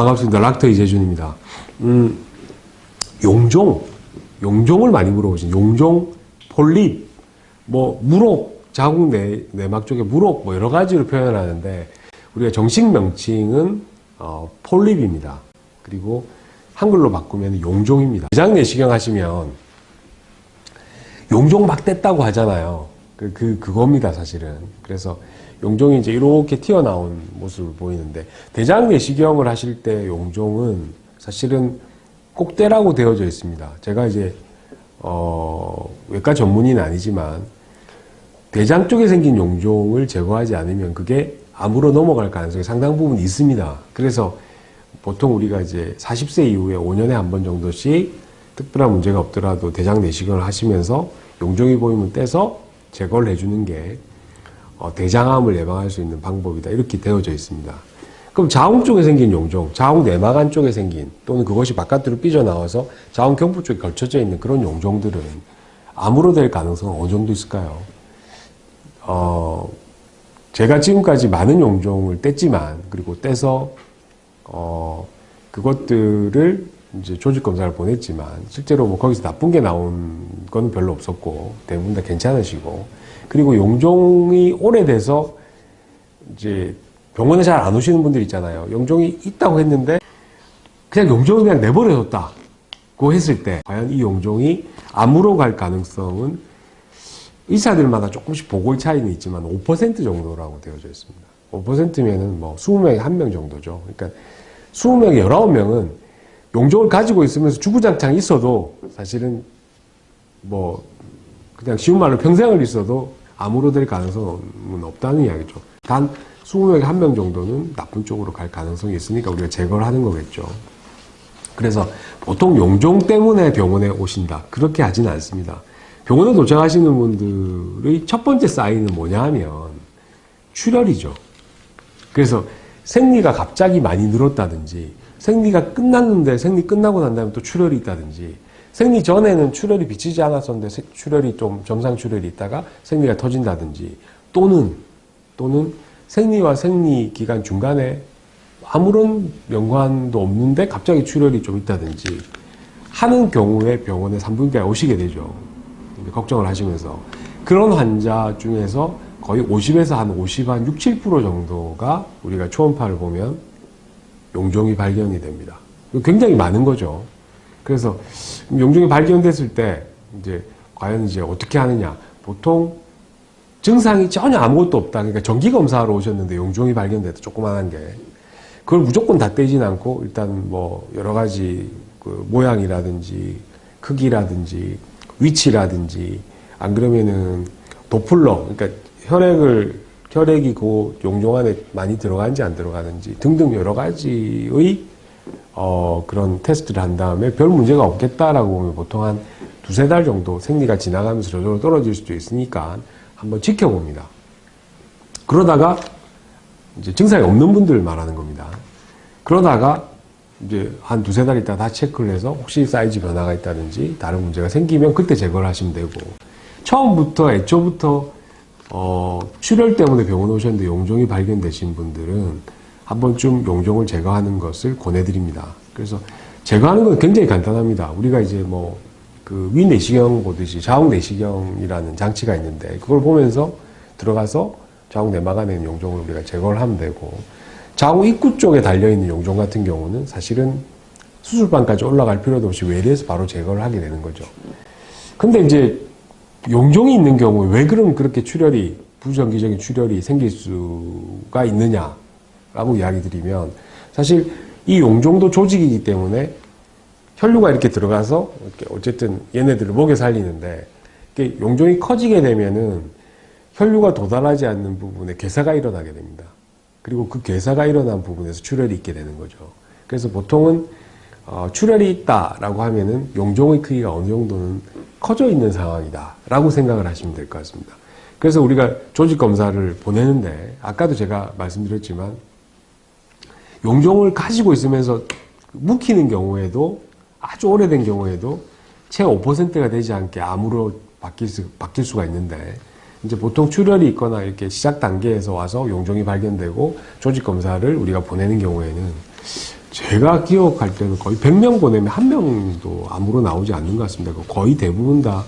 반갑습니다. 락터 이재준입니다. 용종을 많이 물어보신 용종, 폴립, 무록, 자궁 내막 쪽에 무록, 여러 가지로 표현을 하는데, 우리가 정식 명칭은, 폴립입니다. 그리고 한글로 바꾸면 용종입니다. 대장 내시경 하시면, 용종 막 뗐다고 하잖아요. 그겁니다, 사실은. 그래서 용종이 이제 이렇게 튀어나온 모습을 보이는데, 대장 내시경을 하실 때 용종은 사실은 꼭 떼라고 되어져 있습니다. 제가 이제, 외과 전문의는 아니지만, 대장 쪽에 생긴 용종을 제거하지 않으면 그게 암으로 넘어갈 가능성이 상당 부분 있습니다. 그래서 보통 우리가 이제 40세 이후에 5년에 한 번 정도씩 특별한 문제가 없더라도 대장 내시경을 하시면서 용종이 보이면 떼서 제거를 해주는 게 대장암을 예방할 수 있는 방법이다. 이렇게 되어져 있습니다. 그럼 자궁 쪽에 생긴 용종, 자궁 내막 안 쪽에 생긴 또는 그것이 바깥으로 삐져나와서 자궁 경부 쪽에 걸쳐져 있는 그런 용종들은 암으로 될 가능성은 어느 정도 있을까요? 제가 지금까지 많은 용종을 뗐지만, 그리고 떼서, 그것들을 이제 조직검사를 보냈지만, 실제로 거기서 나쁜 게 나온 건 별로 없었고, 대부분 다 괜찮으시고, 그리고 용종이 오래돼서, 이제 병원에 잘 안 오시는 분들 있잖아요. 용종이 있다고 했는데, 그냥 용종을 그냥 내버려뒀다고 했을 때, 과연 이 용종이 암으로 갈 가능성은 의사들마다 조금씩 보고의 차이는 있지만 5% 정도라고 되어져 있습니다. 5%면은 20명에 1명 정도죠. 그러니까 20명에 19명은 용종을 가지고 있으면서 주구장창 있어도 사실은 그냥 쉬운 말로 평생을 있어도 암으로 될 가능성은 없다는 이야기죠. 단 20명에 1명 정도는 나쁜 쪽으로 갈 가능성이 있으니까 우리가 제거를 하는 거겠죠. 그래서 보통 용종 때문에 병원에 오신다. 그렇게 하지는 않습니다. 병원에 도착하시는 분들의 첫 번째 사인은 뭐냐 하면 출혈이죠. 그래서 생리가 갑자기 많이 늘었다든지, 생리가 끝났는데 생리 끝나고 난 다음에 또 출혈이 있다든지, 생리 전에는 출혈이 비치지 않았었는데 출혈이 좀 점상 출혈이 있다가 생리가 터진다든지, 또는 생리와 생리 기간 중간에 아무런 연관도 없는데 갑자기 출혈이 좀 있다든지 하는 경우에 병원에 산부인과에 오시게 되죠. 걱정을 하시면서. 그런 환자 중에서 거의 50에서 한 60, 7% 정도가 우리가 초음파를 보면 용종이 발견이 됩니다. 굉장히 많은 거죠. 그래서 용종이 발견됐을 때 이제 과연 이제 어떻게 하느냐. 보통 증상이 전혀 아무것도 없다. 그러니까 정기검사하러 오셨는데 용종이 발견됐다. 조그만한 게. 그걸 무조건 다 떼진 않고 일단 여러 가지 모양이라든지 크기라든지 위치라든지, 안 그러면은 도플러, 그러니까 혈액이 그 용종 안에 많이 들어가는지 안 들어가는지 등등 여러 가지의 그런 테스트를 한 다음에 별 문제가 없겠다라고 보면 보통 한 2-3달 정도 생리가 지나가면서 저절로 떨어질 수도 있으니까 한번 지켜봅니다. 그러다가 이제 증상이 없는 분들 말하는 겁니다. 그러다가 이제 한 2-3달 있다가 다시 체크를 해서 혹시 사이즈 변화가 있다든지 다른 문제가 생기면 그때 제거를 하시면 되고, 애초부터 출혈 때문에 병원 오셨는데 용종이 발견되신 분들은 한 번쯤 용종을 제거하는 것을 권해드립니다. 그래서 제거하는 건 굉장히 간단합니다. 우리가 이제 위내시경 보듯이 자궁 내시경이라는 장치가 있는데 그걸 보면서 들어가서 자궁 내막 안에 있는 용종을 우리가 제거를 하면 되고, 자궁 입구 쪽에 달려있는 용종 같은 경우는 사실은 수술방까지 올라갈 필요도 없이 외래에서 바로 제거를 하게 되는 거죠. 근데 이제 용종이 있는 경우에 왜 그럼 그렇게 부정기적인 출혈이 생길 수가 있느냐라고 이야기 드리면, 사실 이 용종도 조직이기 때문에 혈류가 이렇게 들어가서 이렇게 어쨌든 얘네들을 먹여 살리는데, 용종이 커지게 되면은 혈류가 도달하지 않는 부분에 괴사가 일어나게 됩니다. 그리고 그 괴사가 일어난 부분에서 출혈이 있게 되는 거죠. 그래서 보통은 출혈이 있다라고 하면은 용종의 크기가 어느 정도는 커져 있는 상황이다라고 생각을 하시면 될 것 같습니다. 그래서 우리가 조직 검사를 보내는데 아까도 제가 말씀드렸지만 용종을 가지고 있으면서 묵히는 경우에도 아주 오래된 경우에도 채 5%가 되지 않게 암으로 바뀔 수가 있는데, 이제 보통 출혈이 있거나 이렇게 시작 단계에서 와서 용종이 발견되고 조직 검사를 우리가 보내는 경우에는 제가 기억할 때는 거의 100명 보내면 한 명도 암으로 나오지 않는 것 같습니다. 거의 대부분 다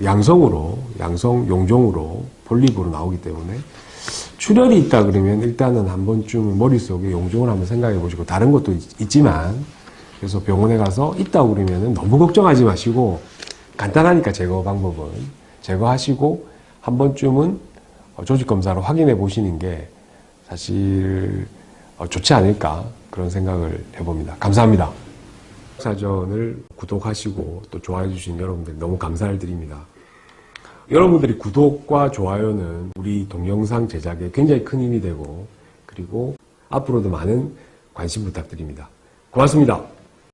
양성으로, 양성 용종으로 폴립으로 나오기 때문에 출혈이 있다 그러면 일단은 한 번쯤 머릿속에 용종을 한번 생각해 보시고, 다른 것도 있지만, 그래서 병원에 가서 있다고 그러면 너무 걱정하지 마시고, 간단하니까 제거 방법은 제거하시고 한 번쯤은 조직 검사로 확인해 보시는 게 사실 좋지 않을까, 그런 생각을 해봅니다. 감사합니다. 사전을 구독하시고 또 좋아해 주신 여러분들 너무 감사를 드립니다. 여러분들이 구독과 좋아요는 우리 동영상 제작에 굉장히 큰 힘이 되고, 그리고 앞으로도 많은 관심 부탁드립니다. 고맙습니다.